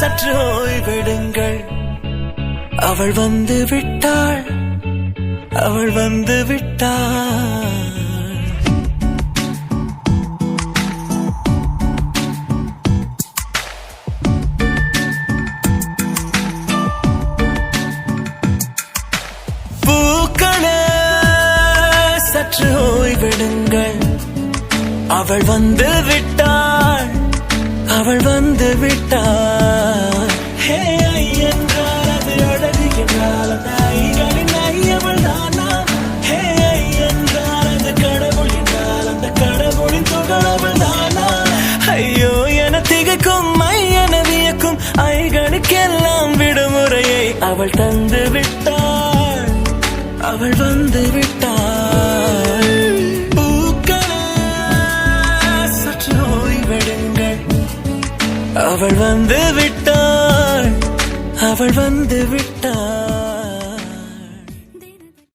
சற்று ஓய்வெடுங்கள். அவள் வந்து விட்டாள், அவள் வந்து விட்டாள். பூக்களே சற்று ஓய்வெடுங்கள். அவள் வந்து விட்டாள், அவள் வந்து விட்டாள். ஹே ஐ என்றால் அது அழகு என்றால் அந்த ஐகளின் ஐயவள் தானா? ஹே ஐ என்றால் அது கடவுள் என்றால் அந்த கடவுளின் துகளவள் தானா? ஐயோ என திகைக்கும் ஐயன வியக்கும் ஐகளுக்கெல்லாம் விடுமுறையை அவள் தந்து விட்டாள், அவள் வந்து விட்டாள். அவள் வந்து விட்டாள், அவள் வந்து விட்டாள்.